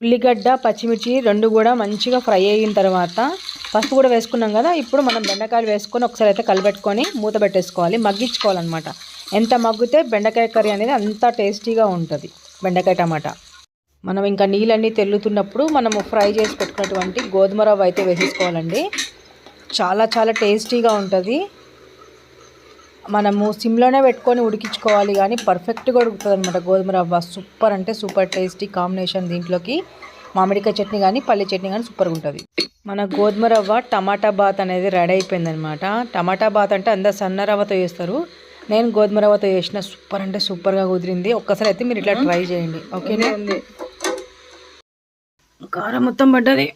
ఉల్లిగడ్డ పచ్చిమిర్చి రెండు కూడా మంచిగా ఫ్రై అయిన తర్వాత పసుపు కూడా వేసుకున్నాం కదా. ఇప్పుడు మనం బెండకాయలు వేసుకొని ఒకసారి అయితే కలిపెట్టుకొని మూత పెట్టేసుకోవాలి, మగ్గించుకోవాలన్నమాట. ఎంత మగ్గితే బెండకాయ కర్రీ అనేది అంత టేస్టీగా ఉంటుంది. బెండకాయ టమాటా మనం ఇంకా నీళ్ళన్నీ తెల్లుతున్నప్పుడు మనము ఫ్రై చేసి పెట్టుకున్నటువంటి గోధుమ రవ్వ అయితే వేసేసుకోవాలండి. చాలా చాలా టేస్టీగా ఉంటుంది. మనము సిమ్లోనే పెట్టుకొని ఉడికించుకోవాలి, కానీ పర్ఫెక్ట్గా ఉడుకుతుంది అనమాట గోధుమ రవ్వ. సూపర్ అంటే సూపర్ టేస్టీ కాంబినేషన్. దీంట్లోకి మామిడికాయ చట్నీ కానీ పల్లి చట్నీ కానీ సూపర్గా ఉంటుంది. మన గోధుమ రవ్వ టమాటా బాత్ అనేది రెడీ అయిపోయిందనమాట. టమాటా బాత్ అంటే అందరు సన్న రవ్వతో చేస్తారు, నేను గోధుమ రవ్వతో చేసిన. సూపర్ అంటే సూపర్గా కుదిరింది. ఒక్కసారి అయితే మీరు ఇట్లా ట్రై చేయండి, ఓకేనా. కారం మొత్తం పడ్డది,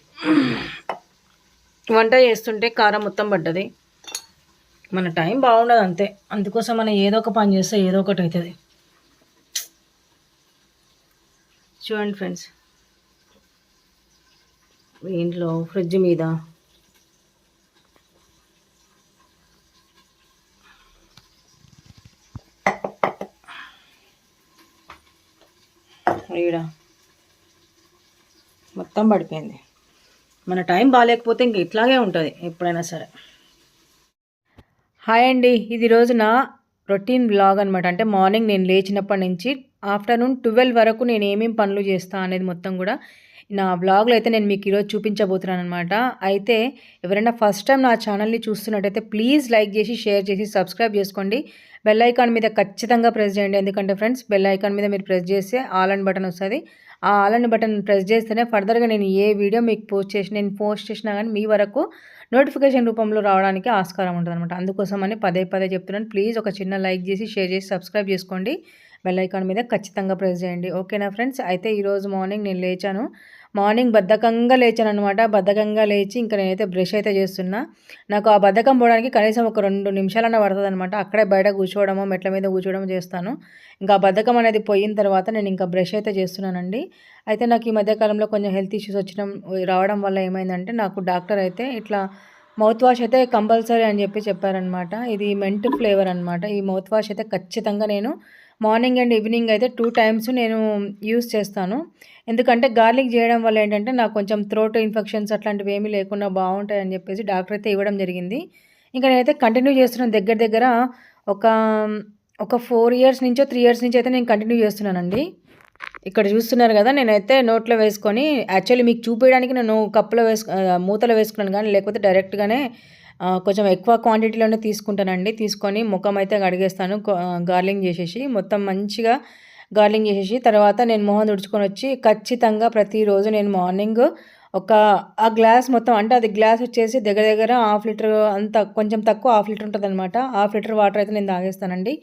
వంట చేస్తుంటే కారం మొత్తం పడ్డది. మన టైం బాగుండదు అంతే, అందుకోసం మనం ఏదో ఒక పని చేస్తే ఏదో ఒకటి అవుతుంది. చూడండి ఫ్రెండ్స్, ఇంట్లో ఫ్రిడ్జ్ మీద ఈడ మొత్తం పడిపోయింది. మన టైం బాగాలేకపోతే ఇంక ఇట్లాగే ఉంటుంది ఎప్పుడైనా సరే. హాయ్ అండి, ఇది రోజు నా రొటీన్ వ్లాగ్ అనమాట. అంటే మార్నింగ్ నేను లేచినప్పటి నుంచి ఆఫ్టర్నూన్ 12 వరకు నేను ఏమేమి పనులు చేస్తాను అనేది మొత్తం కూడా నా వ్లాగ్లో అయితే నేను మీకు ఈరోజు చూపించబోతున్నాను అనమాట. అయితే ఎవరైనా ఫస్ట్ టైం నా ఛానల్ని చూస్తున్నట్టయితే ప్లీజ్ లైక్ చేసి షేర్ చేసి సబ్స్క్రైబ్ చేసుకోండి. బెల్ ఐకాన్ మీద ఖచ్చితంగా ప్రెస్ చేయండి, ఎందుకంటే ఫ్రెండ్స్ బెల్ ఐకాన్ మీద మీరు ప్రెస్ చేస్తే ఆల్ అని బటన్ వస్తుంది. ఆ ఆల్ అని బటన్ ప్రెస్ చేస్తేనే ఫర్దర్గా నేను ఏ వీడియో మీకు పోస్ట్ చేసినా కానీ మీ వరకు నోటిఫికేషన్ రూపంలో రావడానికి ఆస్కారం ఉంటుంది అనమాట. అందుకోసమని పదే పదే చెప్తున్నాను, ప్లీజ్ ఒక చిన్న లైక్ చేసి షేర్ చేసి సబ్స్క్రైబ్ చేసుకోండి. బెల్ ఐకాన్ మీద ఖచ్చితంగా ప్రెస్ చేయండి, ఓకేనా ఫ్రెండ్స్. అయితే ఈరోజు మార్నింగ్ నేను లేచాను. మార్నింగ్ బద్ధకంగా లేచాను అనమాట. బద్ధకంగా లేచి ఇంకా నేనైతే బ్రష్ అయితే చేస్తున్నా. నాకు ఆ బద్ధకం పోవడానికి కనీసం ఒక 2 నిమిషాలన్నా పడుతుంది అనమాట. అక్కడే బయట కూర్చోవడమో మెట్ల మీద కూర్చోవడం చేస్తాను. ఇంకా ఆ బద్ధకం అనేది పోయిన తర్వాత నేను ఇంకా బ్రష్ అయితే చేస్తున్నానండి. అయితే నాకు ఈ మధ్యకాలంలో కొంచెం హెల్త్ ఇష్యూస్ రావడం వల్ల ఏమైందంటే, నాకు డాక్టర్ అయితే ఇట్లా మౌత్ వాష్ అయితే కంపల్సరీ అని చెప్పారనమాట. ఇది మెంట్ ఫ్లేవర్ అనమాట. ఈ మౌత్ వాష్ అయితే ఖచ్చితంగా నేను మార్నింగ్ అండ్ ఈవినింగ్ అయితే 2 టైమ్స్ నేను యూస్ చేస్తాను. ఎందుకంటే గార్లిక్ చేయడం వల్ల ఏంటంటే నాకు కొంచెం థ్రోట్ ఇన్ఫెక్షన్స్ అట్లాంటివి ఏమీ లేకుండా బాగుంటాయని చెప్పేసి డాక్టర్ అయితే ఇవ్వడం జరిగింది. ఇంకా నేనైతే కంటిన్యూ చేస్తున్నాను. దగ్గర ఒక ఒక 4 ఇయర్స్ నుంచో 3 ఇయర్స్ నుంచి అయితే నేను కంటిన్యూ చేస్తున్నానండి. ఇక్కడ చూస్తున్నారు కదా, నేనైతే నోట్లో వేసుకొని యాక్చువల్లీ మీకు చూపించడానికి నేను కప్పులో మూతలో వేసుకున్నాను, కానీ లేకపోతే డైరెక్ట్గానే కొంచెం ఎక్కువ క్వాంటిటీలోనే తీసుకుంటానండి. తీసుకొని ముఖం అయితే కడిగేస్తాను గార్లింగ్ చేసేసి, మొత్తం మంచిగా గార్లింగ్ చేసేసి తర్వాత నేను మొహం తుడుచుకొని వచ్చి ఖచ్చితంగా ప్రతిరోజు నేను మార్నింగ్ ఆ గ్లాస్ మొత్తం, అంటే అది గ్లాస్ వచ్చేసి దగ్గర 1/2 లీటర్ అంత, కొంచెం తక్కువ 1/2 లీటర్ ఉంటుంది అనమాట. 1/2 లీటర్ వాటర్ అయితే నేను తాగేస్తానండి.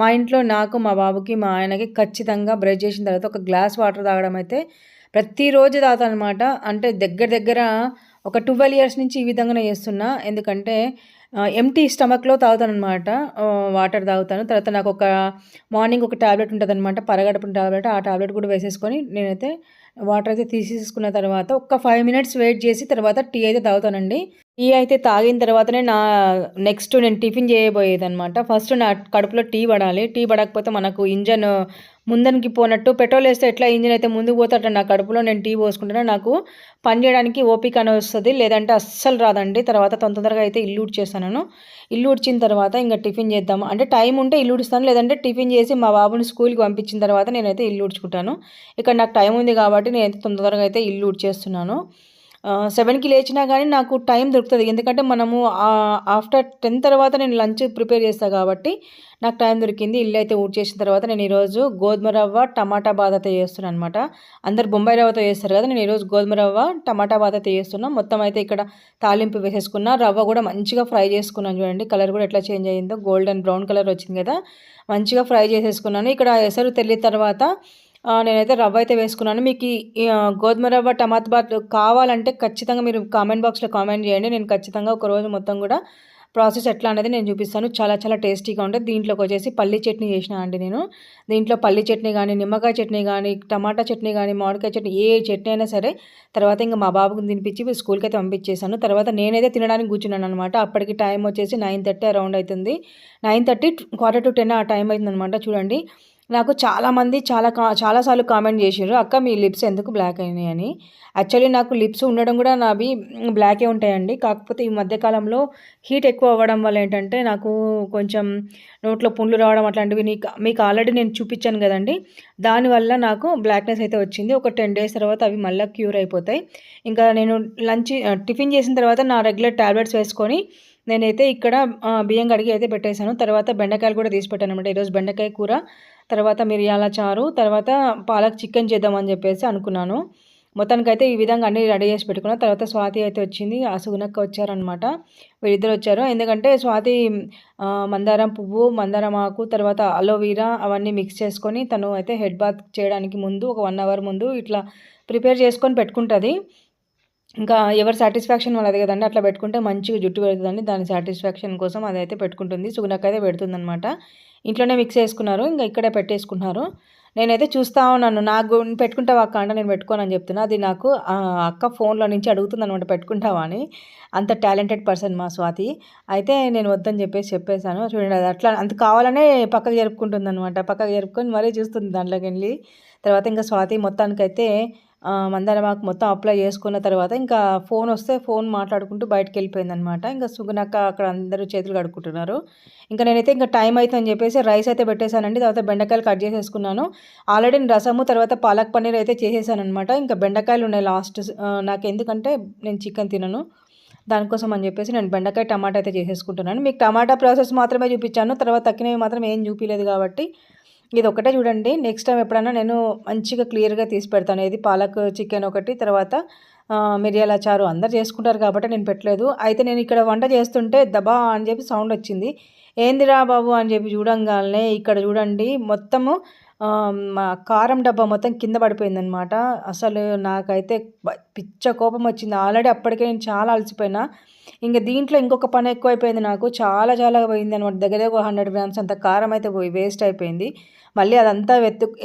మా ఇంట్లో నాకు, మా బాబుకి, మా ఆయనకి ఖచ్చితంగా బ్రష్ చేసిన తర్వాత ఒక గ్లాస్ వాటర్ తాగడం అయితే ప్రతిరోజు తాగుతాను అనమాట. అంటే దగ్గర ఒక 12 ఇయర్స్ నుంచి ఈ విధంగానే చేస్తున్నా. ఎందుకంటే ఎంటీ స్టమక్లో తాగుతాను అనమాట, వాటర్ తాగుతాను. తర్వాత నాకు మార్నింగ్ ఒక టాబ్లెట్ ఉంటుంది అనమాట, పరగడుపున టాబ్లెట్. ఆ టాబ్లెట్ కూడా వేసేసుకొని నేనైతే వాటర్ అయితే తీసేసుకున్న తర్వాత ఒక 5 మినిట్స్ వెయిట్ చేసి తర్వాత టీ అయితే తాగుతానండి. టీ అయితే తాగిన తర్వాతనే నెక్స్ట్ నేను టిఫిన్ చేయబోయేదనమాట. ఫస్ట్ నా కడుపులో టీ పడాలి. టీ పడకపోతే మనకు ఇంజన్ ముందరికి పోనట్టు. పెట్రోల్ వేస్తే ఎట్లా ఇంజిన్ అయితే ముందుకు పోతాట, నా కడుపులో నేను టీ పోసుకుంటున్నా, నాకు పని చేయడానికి ఓపిక అని వస్తుంది, లేదంటే అస్సలు రాదండి. తర్వాత తొందరగా అయితే ఇల్లు ఉడ్చేస్తాను. ఇల్లు ఉడ్చిన తర్వాత ఇంకా టిఫిన్ చేద్దాము అంటే టైం ఉంటే ఇల్లు ఉడుస్తాను, లేదంటే టిఫిన్ చేసి మా బాబుని స్కూల్కి పంపించిన తర్వాత నేనైతే ఇల్లు ఉడ్చుకుంటాను. ఇక్కడ నాకు టైం ఉంది కాబట్టి నేనైతే తొందరగా అయితే ఇల్లు ఉడ్చేస్తున్నాను. 7కి లేచినా కానీ నాకు టైం దొరుకుతుంది, ఎందుకంటే మనము ఆఫ్టర్ 10 తర్వాత నేను లంచ్ ప్రిపేర్ చేస్తాను కాబట్టి నాకు టైం దొరికింది. ఇల్లు అయితే ఊడ్చేసిన తర్వాత నేను ఈరోజు గోధుమ రవ్వ టమాటా బాత్ అయితే చేస్తున్నాను అనమాట. అందరు బొంబాయి రవ్వతో చేస్తారు కదా, నేను ఈరోజు గోధుమ రవ్వ టమాటా బాత్ అయితే చేస్తున్నాను. మొత్తం అయితే ఇక్కడ తాలింపు వేసేసుకున్నా. రవ్వ కూడా మంచిగా ఫ్రై చేసుకున్నాను. చూడండి కలర్ కూడా ఎట్లా చేంజ్ అయ్యిందో, గోల్డెన్ బ్రౌన్ కలర్ వచ్చింది కదా, మంచిగా ఫ్రై చేసేసుకున్నాను. ఇక్కడ ఎసరు తెల్లిన తర్వాత నేనైతే రవ్వ అయితే వేసుకున్నాను. మీకు ఈ గోధుమ రవ్వ టమాటా బాత్ కావాలంటే ఖచ్చితంగా మీరు కామెంట్ బాక్స్లో కామెంట్ చేయండి. నేను ఖచ్చితంగా ఒకరోజు మొత్తం కూడా ప్రాసెస్ ఎట్లా అనేది నేను చూపిస్తాను. చాలా చాలా టేస్టీగా ఉంటుంది. దీంట్లోకి వచ్చేసి పల్లి చట్నీ చేసిన అండి నేను. దీంట్లో పల్లి చట్నీ కానీ, నిమ్మకాయ చట్నీ కానీ, టమాటా చట్నీ కానీ, మామిడికాయ చట్నీ, ఏ చట్నీ అయినా సరే. తర్వాత ఇంకా మా బాబుకి తినిపించి స్కూల్కి అయితే పంపించేశాను. తర్వాత నేనైతే తినడానికి కూర్చున్నాను అనమాట. అప్పటికి టైం వచ్చేసి 9:30 అరౌండ్ అవుతుంది. 9:30 quarter to 10 ఆ టైం అవుతుంది అనమాట. చూడండి నాకు చాలామంది చాలా సార్లు కామెంట్ చేసిర్రు. "అక్క మీ లిప్స్ ఎందుకు బ్లాక్ అయినాయి" అని. యాక్చువల్లీ నాకు లిప్స్ ఉండడం కూడా నావి బ్లాకే ఉంటాయండి. కాకపోతే ఈ మధ్య కాలంలో హీట్ ఎక్కువ అవ్వడం వల్ల ఏంటంటే నాకు కొంచెం నోట్లో పుండ్లు రావడం అట్లాంటివి మీకు ఆల్రెడీ నేను చూపించాను కదండీ! దానివల్ల నాకు బ్లాక్‌నెస్ అయితే వచ్చింది. ఒక 10 డేస్ తర్వాత అవి మళ్ళా క్యూర్ అయిపోతాయి. ఇంకా నేను టిఫిన్ చేసిన తర్వాత నా రెగ్యులర్ టాబ్లెట్స్ వేసుకొని నేనైతే ఇక్కడ బియ్యం కడిగి అయితే పెట్టేసాను. తర్వాత బెండకాయలు కూడా తీసి పెట్టాననమాట. ఈరోజు బెండకాయ కూర, తర్వాత మిరియాల చారు, తర్వాత పాలక్ చికెన్ చేద్దామని చెప్పేసి అనుకున్నాను. మొత్తానికైతే ఈ విధంగా అన్నీ రెడీ చేసి పెట్టుకున్నా. తర్వాత స్వాతి అయితే వచ్చింది. ఆ సుగుణక్క వచ్చారనమాట. వీళ్ళిద్దరు వచ్చారు. ఎందుకంటే స్వాతి మందారం పువ్వు, మందారం ఆకు, తర్వాత అలోవీరా అవన్నీ మిక్స్ చేసుకొని తను అయితే హెడ్ బాత్ చేయడానికి ముందు ఒక 1 అవర్ ముందు ఇట్లా ప్రిపేర్ చేసుకొని పెట్టుకుంటది. ఇంకా ఎవరి సాటిస్ఫాక్షన్ వాళ్ళది కదండీ! అట్లా పెట్టుకుంటే మంచిగా జుట్టు పెరుగుతదని దాని సాటిస్ఫాక్షన్ కోసం అదైతే పెట్టుకుంటుంది. సుగుణక్క అయితే పెడుతుందనమాట. ఇంట్లోనే మిక్స్ చేసుకున్నారు. ఇంక ఇక్కడే పెట్టేసుకున్నారు. నేనైతే చూస్తా ఉన్నాను. నాకు పెట్టుకుంటావా అక్క అంటే నేను పెట్టుకోనని చెప్తున్నా. అది నాకు అక్క ఫోన్‌లో నుంచి అడుగుతుందనమాట పెట్టుకుంటావా అని. అంత టాలెంటెడ్ పర్సన్ మా స్వాతి. అయితే నేను వద్దని చెప్పేసాను. చూడండి అది అట్లా అంత కావాలనే పక్కకు జరుపుకుంటుందనమాట. పక్కకు జరుపుకొని మరీ చూస్తుంది దాంట్లోకెళ్ళి. తర్వాత ఇంక స్వాతి మొత్తానికైతే మందారమాకు మొత్తం అప్లై చేసుకున్న తర్వాత ఇంకా ఫోనొస్తే ఫోన్ మాట్లాడుకుంటూ బయటికెళ్ళిపోయిందనమాట. ఇంక సుగుణక్క అక్కడ అందరూ చేతులు కడుక్కుంటున్నారు. ఇంక నేనైతే ఇంక టైం అయితుందని చెప్పేసి రైస్ అయితే పెట్టేశానండి. తర్వాత బెండకాయలు కట్ చేసేసుకున్నాను. ఆల్రెడీ నేను రసము తర్వాత పాలక్ పన్నీర్ అయితే చేసేసాననమాట. ఇంకా బెండకాయలు ఉన్నాయి నాకెందుకంటే నేను చికెన్ తినను. దానికోసం అని చెప్పేసి నేను బెండకాయ, టమాటా అయితే చేసేసుకుంటున్నాను. మీకు టమాటా ప్రాసెస్ మాత్రమే చూపించాను. తర్వాత తక్కినవి మాత్రం ఏం చూపియలేదు కాబట్టి ఇదొక్కటే చూడండి. నెక్స్ట్ టైం ఎప్పుడైనా నేను మంచిగా క్లియర్‌గా తీసి పెడతాను. ఏది పాలక్ చికెన్ ఒకటి, తర్వాత మిరియాల చారు అందరూ చేసుకుంటారు కాబట్టి నేను పెట్టలేదు. అయితే నేను ఇక్కడ వంట చేస్తుంటే దబా అని చెప్పి సౌండ్ వచ్చింది. ఏందిరా బాబు అని చెప్పి చూడంగాల్నే ఇక్కడ చూడండి మొత్తము మా కారం డబ్బా మొత్తం కింద పడిపోయిందనమాట. అసలు నాకైతే పిచ్చ కోపం వచ్చింది. ఆల్రెడీ అప్పటికే నేను చాలా అలసిపోయినా. ఇంక దీంట్లో ఇంకొక పని ఎక్కువైపోయింది నాకు. చాలా చాలా పోయిందనమాట. దగ్గర దగ్గర ఒక 100 గ్రామ్స్ అంత కారం అయితే వేస్ట్ అయిపోయింది. మళ్ళీ అదంతా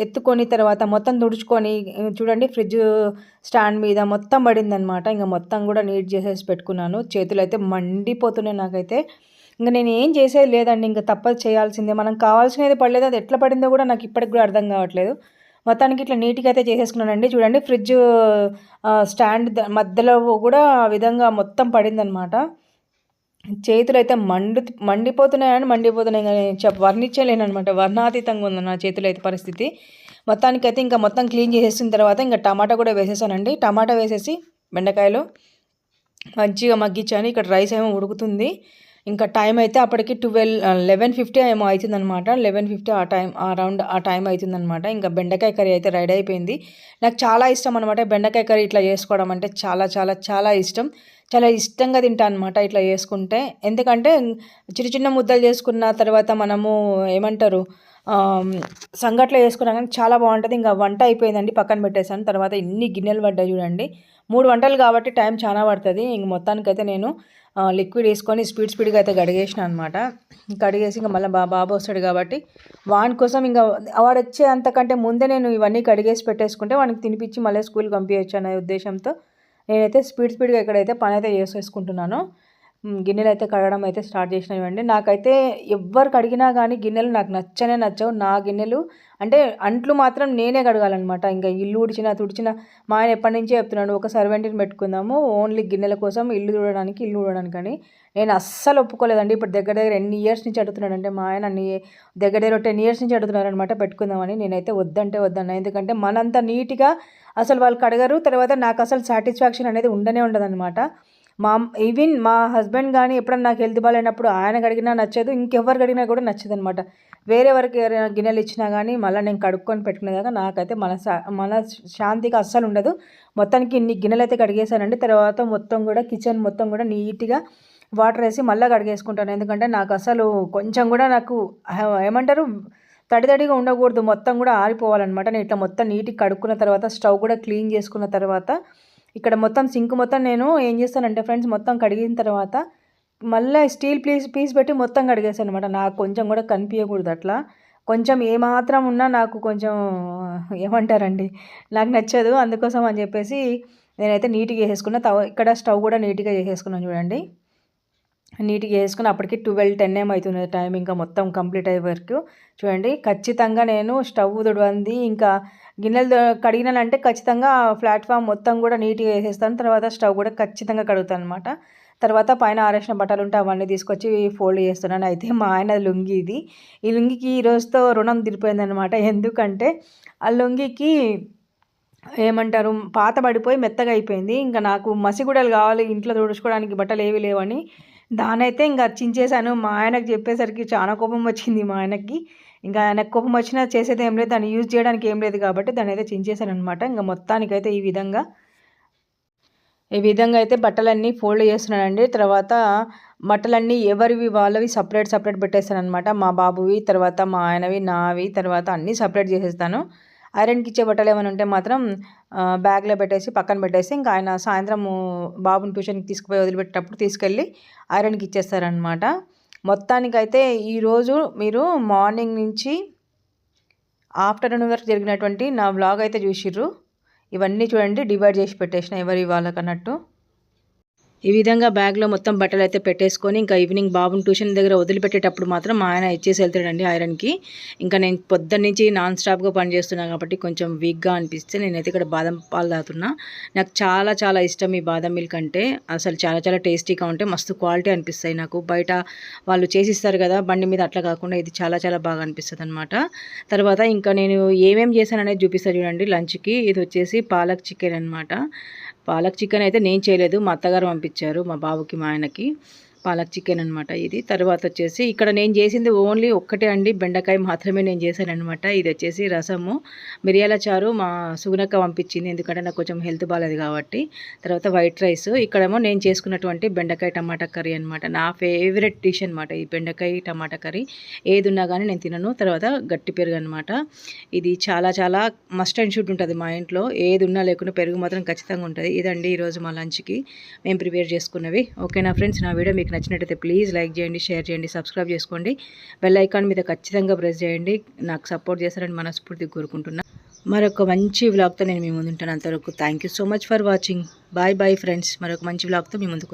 ఎత్తుకొని తర్వాత మొత్తం తుడుచుకొని చూడండి ఫ్రిడ్జ్ స్టాండ్ మీద మొత్తం పడిందనమాట. ఇంక మొత్తం కూడా నీట్ చేసేసి పెట్టుకున్నాను. చేతులైతే మండిపోతున్నాయి నాకైతే. ఇంక నేను ఏం చేసేది లేదండి. ఇంక తప్పదు చేయాల్సిందే. మనం కావాల్సినది పడలేదు. అది ఎట్లా పడిందో కూడా నాకు ఇప్పటికి కూడా అర్థం కావట్లేదు. మొత్తానికి ఇట్లా నీట్‌గా అయితే చేసేసుకున్నానండి. చూడండి ఫ్రిడ్జ్ స్టాండ్ మధ్యలో కూడా ఆ విధంగా మొత్తం పడిందనమాట. చేతులైతే మండిపోతున్నాయి గానీ వర్ణించలేననమాట. వర్ణాతీతంగా ఉంది నా చేతులైతే పరిస్థితి. మొత్తానికైతే ఇంకా మొత్తం క్లీన్ చేసేసిన తర్వాత ఇంకా టమాటా కూడా వేసేసానండి. టమాటా వేసేసి బెండకాయలు మంచిగా మగ్గించాను. ఇక్కడ రైస్ ఏమో ఉడుకుతుంది. ఇంకా టైం అయితే అప్పటికి 11:50 ఏమో అవుతుందనమాట. 11:50 అరౌండ్ ఆ టైం అవుతుందనమాట. ఇంకా బెండకాయ కర్రీ అయితే రెడీ అయిపోయింది. నాకు చాలా ఇష్టం అనమాట బెండకాయ కర్రీ ఇట్లా చేసుకోవడం అంటే చాలా చాలా చాలా ఇష్టం. చాలా ఇష్టంగా తింటా అనమాట ఇట్లా చేసుకుంటే. ఎందుకంటే చిన్న చిన్న ముద్దలు చేసుకున్న తర్వాత మనము ఏమంటారు సంగట్లో చేసుకున్నా కానీ చాలా బాగుంటుంది. ఇంకా వంట అయిపోయిందండి పక్కన పెట్టేశాను. తర్వాత ఇన్ని గిన్నెలు పడ్డాయి చూడండి. 3 వంటలు కాబట్టి టైం చాలా పడుతుంది. ఇంక మొత్తానికైతే నేను లిక్విడ్ వేసుకొని స్పీడ్గా అయితే కడిగేసిన అనమాట. కడిగేసి ఇంకా మళ్ళీ బాబు వస్తాడు కాబట్టి వాని కోసం ఇంకా వాడు వచ్చే అంతకంటే ముందే నేను ఇవన్నీ కడిగేసి పెట్టేసుకుంటే వానికి తినిపించి మళ్ళీ స్కూల్కి పంపించచ్చు అనే ఉద్దేశంతో నేనైతే స్పీడ్గా ఇక్కడైతే పని అయితే చేసేసుకుంటున్నాను. గిన్నెలు అయితే కడగడం అయితే స్టార్ట్ చేసినవండి. నాకైతే ఎవ్వరు కడిగినా కానీ గిన్నెలు నాకు నచ్చవు. నా గిన్నెలు అంటే అంట్లు మాత్రం నేనే కడగాలన్నమాట. ఇంకా ఇల్లు తుడిచిన మా ఆయన ఎప్పటి నుంచే చెప్తున్నాడు ఒక సర్వెంట్ని పెట్టుకుందాము ఓన్లీ గిన్నెల కోసం ఇల్లు తుడవడానికి అని. నేను అస్సలు ఒప్పుకోలేదండి. ఇప్పుడు దగ్గర ఎన్ని ఇయర్స్ నుంచి అడుగుతున్నాడంటే మా ఆయన దగ్గర 10 ఇయర్స్ నుంచి అడుగుతున్నారనమాట పెట్టుకుందామని. నేనైతే వద్దన్నా. ఎందుకంటే మనంత నీట్గా అసలు వాళ్ళు కడగరు. తర్వాత నాకు అసలు సాటిస్ఫాక్షన్ అనేది ఉండదన్నమాట. ఈవెన్ మా హస్బెండ్ కానీ ఎప్పుడన్నా నాకు హెల్త్ బాగాలేనప్పుడు ఆయన కడిగినా నచ్చదు. ఇంకెవ్వరు కడిగినా కూడా నచ్చదనమాట. వేరే ఎవరికి ఎవరైనా గిన్నెలు ఇచ్చినా కానీ మళ్ళీ నేను కడుక్కొని పెట్టుకునేదాకా నాకైతే మన శాంతిగా అస్సలు ఉండదు. మొత్తానికి ఇన్ని గిన్నెలు అయితే కడిగేసానండి. తర్వాత మొత్తం కూడా కిచెన్ మొత్తం కూడా నీట్గా వాటర్ వేసి మళ్ళీ కడిగేసుకుంటాను. ఎందుకంటే నాకు అసలు కొంచెం కూడా నాకు ఏమంటారు తడిగా ఉండకూడదు. మొత్తం కూడా ఆరిపోవాలన్నమాట. నేను ఇట్లా మొత్తం నీట్గా కడుక్కున్న తర్వాత స్టవ్ కూడా క్లీన్ చేసుకున్న తర్వాత ఇక్కడ మొత్తం సింక్ మొత్తం నేను ఏం చేస్తానంటే ఫ్రెండ్స్ మొత్తం కడిగిన తర్వాత మళ్ళీ స్టీల్ పీస్ పెట్టి మొత్తం కడిగేసాను అనమాట. నాకు కొంచెం కూడా కనిపించకూడదు అట్లా. కొంచెం ఏమాత్రం ఉన్నా నాకు కొంచెం ఏమంటారండి నాకు నచ్చదు. అందుకోసం అని చెప్పేసి నేనైతే నీట్గా చేసేసుకున్నా. ఇక్కడ స్టవ్ కూడా నీట్గా చేసేసుకున్నాను చూడండి. నీట్గా వేసుకుని అప్పటికి 12-10 ఏమవుతుంది టైం, ఇంకా మొత్తం కంప్లీట్ అయ్యే వరకు. చూడండి ఖచ్చితంగా నేను స్టవ్ తుడవంది ఇంకా గిన్నెలు కడిగినానంటే ఖచ్చితంగా ప్లాట్ఫామ్ మొత్తం కూడా నీట్గా వేసేస్తాను. తర్వాత స్టవ్ కూడా ఖచ్చితంగా కడుగుతాను అనమాట. తర్వాత పైన ఆరేసిన బట్టలు ఉంటే అవన్నీ తీసుకొచ్చి ఫోల్డ్ చేస్తున్నాను. అయితే మా ఆయన లుంగి ఇది, ఈ లుంగికి ఈ రోజుతో రుణం తీరిపోయిందనమాట. ఎందుకంటే ఆ లుంగికి ఏమంటారు పాత పడిపోయి మెత్తగా అయిపోయింది. ఇంకా నాకు మసిగుడలు కావాలి ఇంట్లో తుడుచుకోవడానికి, బట్టలు ఏవి లేవని దానైతే ఇంకా చించేశాను. మా ఆయనకు చెప్పేసరికి చాలా కోపం వచ్చింది మా ఆయనకి. ఇంకా ఆయనకు కోపం వచ్చినా చేసేది ఏం లేదు, దాన్ని యూజ్ చేయడానికి ఏం లేదు కాబట్టి దాన్ని అయితే చించేశాను అనమాట. ఇంకా మొత్తానికైతే ఈ విధంగా అయితే బట్టలన్నీ ఫోల్డ్ చేస్తున్నానండి. తర్వాత బట్టలన్నీ ఎవరివి వాళ్ళవి సపరేట్ పెట్టేస్తాననమాట. మా బాబువి, తర్వాత మా ఆయనవి, నావి, తర్వాత అన్నీ సపరేట్ చేసేస్తాను. ఐరన్కి ఇచ్చే బట్టలు ఏమైనా ఉంటే మాత్రం బ్యాగ్లో పెట్టేసి పక్కన పెట్టేసి ఇంకా ఆయన సాయంత్రము బాబుని ట్యూషన్కి తీసుకుపోయి వదిలిపెట్టేటప్పుడు తీసుకెళ్ళి ఐరన్కి ఇచ్చేస్తారనమాట. మొత్తానికైతే ఈరోజు మీరు మార్నింగ్ నుంచి ఆఫ్టర్నూన్ వరకు జరిగినటువంటి నా వ్లాగ్ అయితే చూసిర్రు. ఇవన్నీ చూడండి డివైడ్ చేసి పెట్టేసిన ఎవరి వాళ్ళకన్నట్టు. ఈ విధంగా బ్యాగ్లో మొత్తం బట్టలు అయితే పెట్టేసుకొని ఇంకా ఈవినింగ్ బాబుని ట్యూషన్ దగ్గర వదిలిపెట్టేటప్పుడు మాత్రం మా ఆయన ఇచ్చేసి వెళ్తాడండి ఐరన్కి. ఇంకా నేను పొద్దున్న నుంచి నాన్ స్టాప్గా పనిచేస్తున్నాను కాబట్టి కొంచెం వీక్గా అనిపిస్తే నేనైతే ఇక్కడ బాదం పాలు తాగుతున్నా. నాకు చాలా చాలా ఇష్టం ఈ బాదం మిల్క్ అంటే. అసలు చాలా చాలా టేస్టీగా ఉంటాయి, మస్తు క్వాలిటీ అనిపిస్తాయి నాకు. బయట వాళ్ళు చేసిస్తారు కదా బండి మీద, అట్లా కాకుండా ఇది చాలా చాలా బాగా అనిపిస్తుంది అనమాట. తర్వాత ఇంకా నేను ఏమేమి చేశాను అనేది చూపిస్తాను చూడండి లంచ్కి. ఇది వచ్చేసి పాలక్ చికెన్ అనమాట. పాలక్ చికెన్ అయితే నేను చేయలేదు, మా అత్తగారు పంపించారు మా బాబుకి మా ఆయనకి. పాలక్ చికెన్ అనమాట ఇది. తర్వాత వచ్చేసి ఇక్కడ నేను చేసింది ఓన్లీ ఒక్కటే అండి, బెండకాయ మాత్రమే నేను చేశాను అనమాట. ఇది వచ్చేసి రసము, మిరియాల చారు మా సుగునక్క పంపించింది, ఎందుకంటే నాకు కొంచెం హెల్త్ బాగాలేదు కాబట్టి. తర్వాత వైట్ రైస్, ఇక్కడేమో నేను చేసుకున్నటువంటి బెండకాయ టమాటా కర్రీ అనమాట. నా ఫేవరెట్ డిష్ అనమాట ఈ బెండకాయ టమాటా కర్రీ. ఏది ఉన్నా కానీ నేను తినను. తర్వాత గట్టి పెరుగు అనమాట. ఇది చాలా చాలా మస్ట్ అండ్ షుడ్ ఉంటుంది మా ఇంట్లో, ఏది ఉన్నా లేకుండా పెరుగు మాత్రం ఖచ్చితంగా ఉంటుంది. ఇదండి ఈరోజు మా లంచ్కి మేము ప్రిపేర్ చేసుకున్నవి. ఓకేనా ఫ్రెండ్స్, నా వీడియో మీకు నచ్చినట్టయితే ప్లీజ్ లైక్ చేయండి, షేర్ చేయండి, సబ్స్క్రైబ్ చేసుకోండి, బెల్ ఐకాన్ మీద ఖచ్చితంగా ప్రెస్ చేయండి. నాకు సపోర్ట్ చేస్తారని మనస్ఫూర్తిగా కోరుకుంటున్నా. మరొక మంచి వ్లాగ్తో నేను మీ ముందు ఉంటాను. అంతవరకు thank you so much for watching. Bye bye friends. మరొక మంచి వ్లాగ్తో మీ ముందుకు